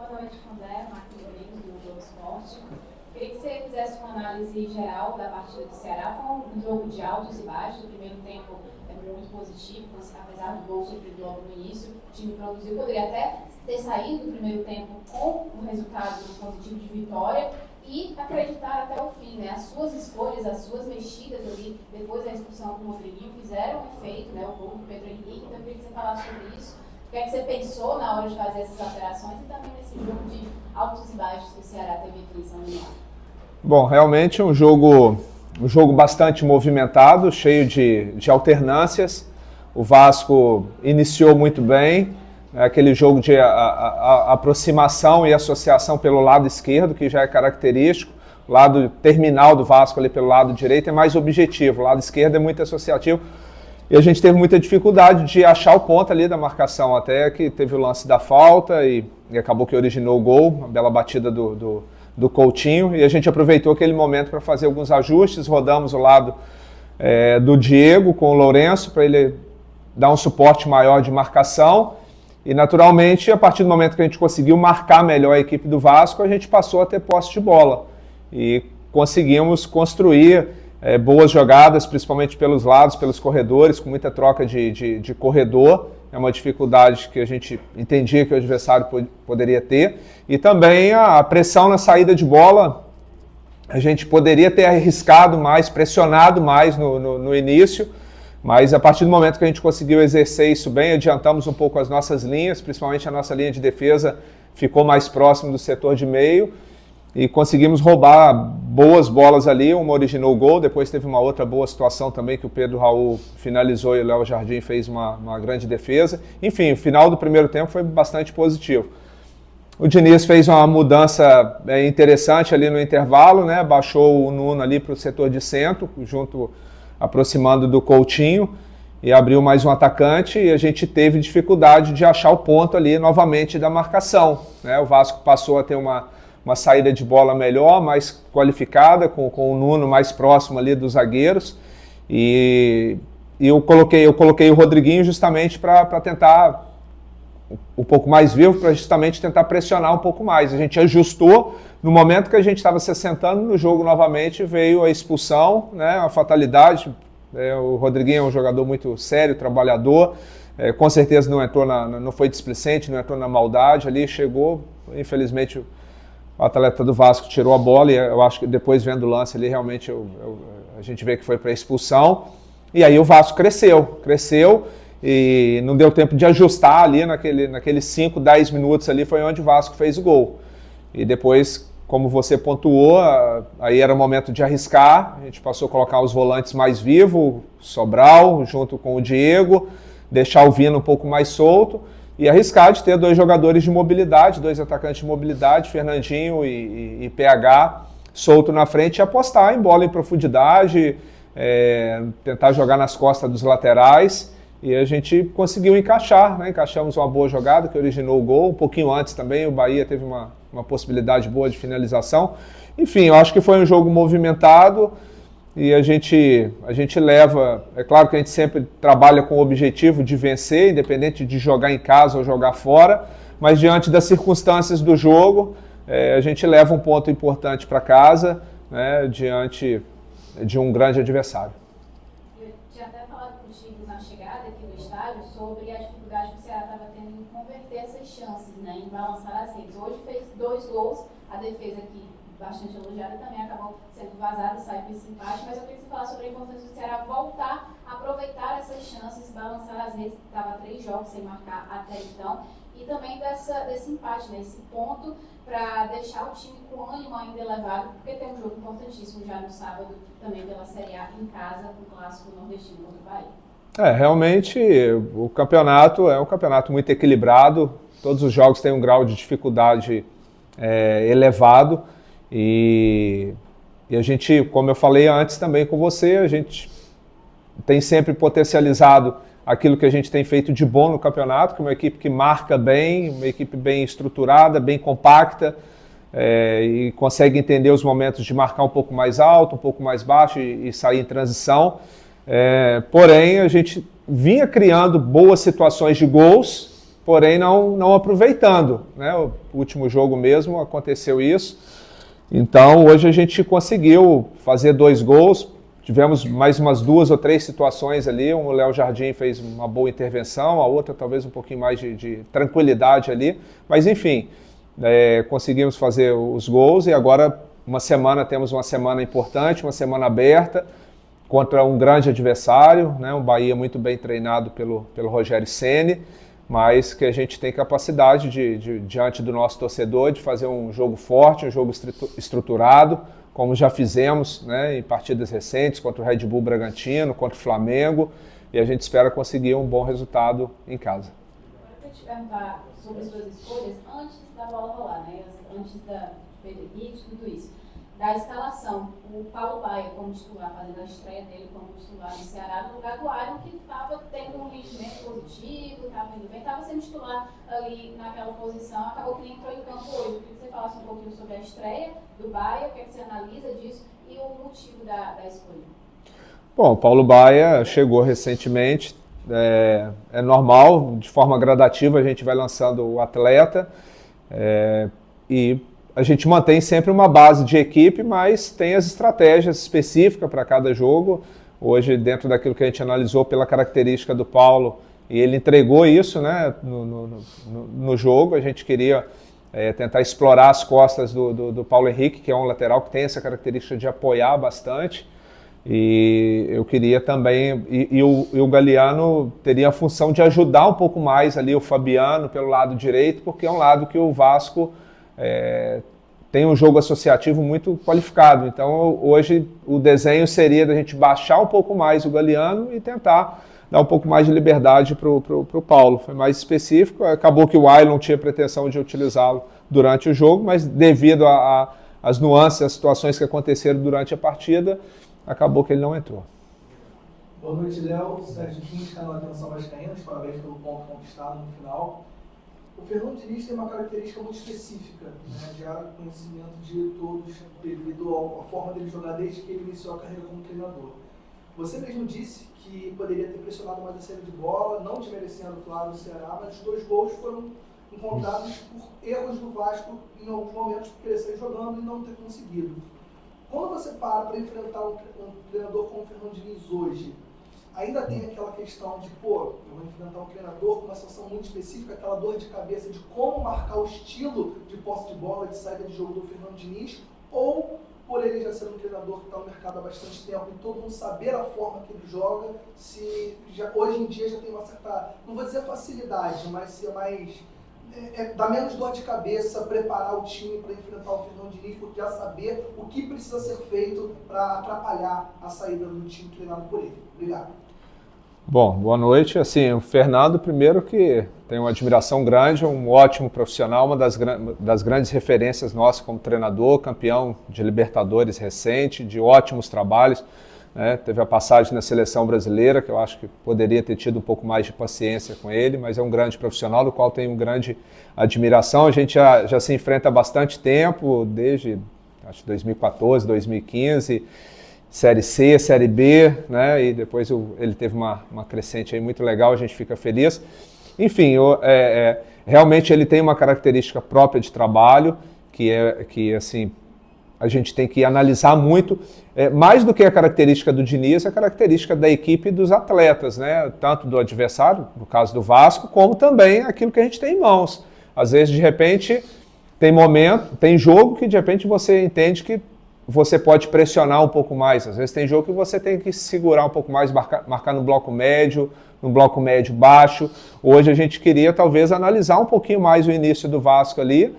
Boa noite, Condé, Marcos Rodrigues, do Globo Esporte. Queria que você fizesse uma análise geral da partida do Ceará. Foi um jogo de altos e baixos. O primeiro tempo é muito positivo, apesar do gol sofrido logo no início. O time produziu, poderia até ter saído do primeiro tempo com um resultado positivo de vitória e acreditar até o fim, né? As suas escolhas, as suas mexidas ali, depois da expulsão do Rodriguinho, fizeram efeito, né? O gol do Pedro Henrique. Então eu queria que você falasse sobre isso. O que é que você pensou na hora de fazer essas alterações e também nesse jogo de altos e baixos que o Ceará teve aqui em São Januário? Bom, realmente um jogo bastante movimentado, cheio de alternâncias. O Vasco iniciou muito bem, aquele jogo de aproximação e associação pelo lado esquerdo, que já é característico. O lado terminal do Vasco ali pelo lado direito é mais objetivo, o lado esquerdo é muito associativo. E a gente teve muita dificuldade de achar o ponto ali da marcação, até que teve o lance da falta e acabou que originou o gol, uma bela batida do Coutinho, e a gente aproveitou aquele momento para fazer alguns ajustes, rodamos o lado do Diego com o Lourenço para ele dar um suporte maior de marcação, e naturalmente, a partir do momento que a gente conseguiu marcar melhor a equipe do Vasco, a gente passou a ter posse de bola, e conseguimos construir boas jogadas, principalmente pelos lados, pelos corredores, com muita troca de corredor. É uma dificuldade que a gente entendia que o adversário poderia ter. E também a pressão na saída de bola, a gente poderia ter arriscado mais, pressionado mais no início, mas a partir do momento que a gente conseguiu exercer isso bem, adiantamos um pouco as nossas linhas, principalmente a nossa linha de defesa ficou mais próximo do setor de meio, e conseguimos roubar boas bolas ali, uma originou o gol, depois teve uma outra boa situação também que o Pedro Raul finalizou e o Léo Jardim fez uma grande defesa. Enfim, o final do primeiro tempo foi bastante positivo. O Diniz fez uma mudança interessante ali no intervalo, né? Baixou o Nuno ali para o setor de centro, aproximando do Coutinho, e abriu mais um atacante, e a gente teve dificuldade de achar o ponto ali novamente da marcação, né? O Vasco passou a ter uma saída de bola melhor, mais qualificada, com o Nuno mais próximo ali dos zagueiros, e eu coloquei o Rodriguinho justamente para tentar um pouco mais vivo, para justamente tentar pressionar um pouco mais. A gente ajustou, no momento que a gente estava se assentando no jogo novamente, veio a expulsão, né, a fatalidade. O Rodriguinho é um jogador muito sério, trabalhador, com certeza não foi displicente, não entrou na maldade ali, chegou, infelizmente o atleta do Vasco tirou a bola, e eu acho que depois vendo o lance ali, realmente a gente vê que foi para expulsão. E aí o Vasco cresceu e não deu tempo de ajustar ali naqueles 5, 10 minutos ali, foi onde o Vasco fez o gol. E depois, como você pontuou, aí era o momento de arriscar, a gente passou a colocar os volantes mais vivos, Sobral junto com o Diego, deixar o Vina um pouco mais solto, e arriscar de ter dois jogadores de mobilidade, dois atacantes de mobilidade, Fernandinho e PH, solto na frente, e apostar em bola em profundidade, tentar jogar nas costas dos laterais, e a gente conseguiu encaixar, né? Encaixamos uma boa jogada que originou o gol, um pouquinho antes também o Bahia teve uma possibilidade boa de finalização. Enfim, eu acho que foi um jogo movimentado, e a gente leva, é claro que a gente sempre trabalha com o objetivo de vencer, independente de jogar em casa ou jogar fora, mas diante das circunstâncias do jogo, a gente leva um ponto importante para casa, né, diante de um grande adversário. Eu tinha até falado contigo na chegada aqui no estádio sobre a dificuldade que o Ceará estava tendo em converter essas chances, né, em balançar as redes. Hoje fez 2 gols, a defesa aqui bastante elogiada também acabou sendo vazada, sai com esse empate, mas eu queria que você falasse sobre a importância do Ceará voltar a aproveitar essas chances, balançar as redes, que estava 3 jogos sem marcar até então, e também desse empate, né, esse ponto para deixar o time com ânimo ainda elevado, porque tem um jogo importantíssimo já no sábado, também pela Série A em casa, com o clássico nordestino contra o Bahia. Realmente o campeonato é um campeonato muito equilibrado, todos os jogos têm um grau de dificuldade elevado, e a gente, como eu falei antes também com você, a gente tem sempre potencializado aquilo que a gente tem feito de bom no campeonato, que é uma equipe que marca bem, uma equipe bem estruturada, bem compacta, e consegue entender os momentos de marcar um pouco mais alto, um pouco mais baixo e sair em transição. Porém, a gente vinha criando boas situações de gols, porém não aproveitando, né? O último jogo mesmo aconteceu isso. Então hoje a gente conseguiu fazer 2 gols, tivemos mais umas 2 ou 3 situações ali, o Léo Jardim fez uma boa intervenção, a outra talvez um pouquinho mais de tranquilidade ali, mas enfim, conseguimos fazer os gols e agora temos uma semana importante, uma semana aberta, contra um grande adversário, né, um Bahia muito bem treinado pelo Rogério Ceni, mas que a gente tem capacidade diante do nosso torcedor de fazer um jogo forte, um jogo estruturado, como já fizemos, né, em partidas recentes contra o Red Bull Bragantino, contra o Flamengo, e a gente espera conseguir um bom resultado em casa. Agora eu quero te perguntar sobre as suas escolhas antes da bola rolar, né, antes da Pedro Henrique, tudo isso. Da escalação, o Paulo Baia como titular, fazendo a estreia dele como titular no Ceará, no lugar do Ailon, que estava tendo um rendimento positivo, estava indo bem, estava sendo titular ali naquela posição, acabou que nem entrou em campo hoje. Eu queria que você falasse um pouquinho sobre a estreia do Baia, o que é que você analisa disso e o motivo da escolha. Bom, o Paulo Baia chegou recentemente, é normal, de forma gradativa a gente vai lançando o atleta e a gente mantém sempre uma base de equipe, mas tem as estratégias específicas para cada jogo. Hoje, dentro daquilo que a gente analisou pela característica do Paulo, e ele entregou isso, né, no jogo, a gente queria tentar explorar as costas do Paulo Henrique, que é um lateral que tem essa característica de apoiar bastante. E eu queria também, e o Galiano teria a função de ajudar um pouco mais ali o Fabiano pelo lado direito, porque é um lado que o Vasco tem um jogo associativo muito qualificado. Então hoje o desenho seria da gente baixar um pouco mais o Galiano e tentar dar um pouco mais de liberdade para o Paulo. Foi mais específico, acabou que o Ailon tinha pretensão de utilizá-lo durante o jogo, mas devido às nuances, às situações que aconteceram durante a partida, acabou que ele não entrou. Boa noite, Léo. Sérgio Quintes, canal Atenção Vascaínos, parabéns pelo ponto conquistado no final. O Fernando Diniz tem uma característica muito específica, né, de conhecimento de todos devido à forma dele jogar desde que ele iniciou a carreira como treinador. Você mesmo disse que poderia ter pressionado mais a saída de bola, não desmerecendo, claro, o Ceará, mas os 2 gols foram encontrados por erros do Vasco em alguns momentos, por querer sair jogando e não ter conseguido. Quando você para enfrentar um treinador como o Fernando Diniz hoje, ainda tem aquela questão de, eu vou enfrentar um treinador com uma situação muito específica, aquela dor de cabeça de como marcar o estilo de posse de bola, de saída de jogo do Fernando Diniz, ou por ele já ser um treinador que está no mercado há bastante tempo e todo mundo saber a forma que ele joga, se hoje em dia já tem uma certa, não vou dizer facilidade, mas se é mais, dá menos dor de cabeça preparar o time para enfrentar o Fernando Diniz, porque já saber o que precisa ser feito para atrapalhar a saída do time treinado por ele. Obrigado. Bom, boa noite. Assim, o Fernando, primeiro que tem uma admiração grande, um ótimo profissional, uma das grandes referências nossas como treinador, campeão de Libertadores recente, de ótimos trabalhos, né? Teve a passagem na seleção brasileira, que eu acho que poderia ter tido um pouco mais de paciência com ele, mas é um grande profissional, do qual tenho grande admiração. A gente já se enfrenta há bastante tempo, desde acho 2014, 2015, Série C, Série B, né? E depois ele teve uma crescente aí muito legal, a gente fica feliz. Enfim, realmente ele tem uma característica própria de trabalho, que assim, a gente tem que analisar muito, mais do que a característica do Diniz, a característica da equipe e dos atletas, né? Tanto do adversário, no caso do Vasco, como também aquilo que a gente tem em mãos. Às vezes, de repente, tem jogo que de repente você entende que você pode pressionar um pouco mais. Às vezes tem jogo que você tem que segurar um pouco mais, marcar no bloco médio baixo. Hoje a gente queria talvez analisar um pouquinho mais o início do Vasco ali,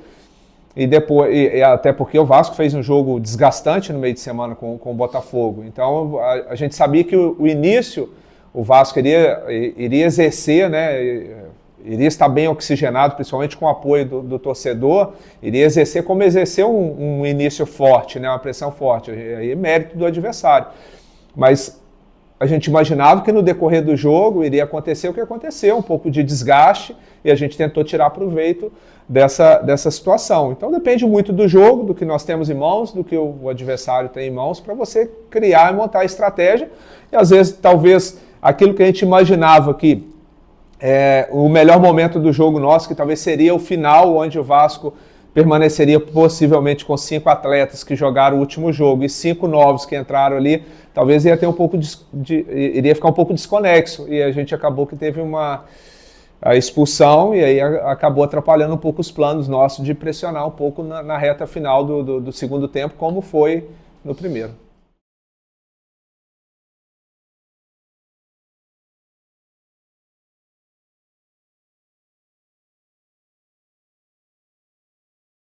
e depois, até porque o Vasco fez um jogo desgastante no meio de semana com o Botafogo. Então a gente sabia que o início, o Vasco iria exercer, né, iria estar bem oxigenado, principalmente com o apoio do torcedor, iria exercer como exerceu um início forte, né, uma pressão forte, aí é mérito do adversário. Mas a gente imaginava que no decorrer do jogo iria acontecer o que aconteceu, um pouco de desgaste, e a gente tentou tirar proveito dessa situação. Então depende muito do jogo, do que nós temos em mãos, do que o adversário tem em mãos, para você criar e montar a estratégia. E às vezes, talvez, aquilo que a gente imaginava que o melhor momento do jogo nosso, que talvez seria o final, onde o Vasco permaneceria possivelmente com 5 atletas que jogaram o último jogo e 5 novos que entraram ali, talvez ia ter iria ficar um pouco desconexo, e a gente acabou que teve a expulsão, e aí acabou atrapalhando um pouco os planos nossos de pressionar um pouco na reta final do segundo tempo, como foi no primeiro.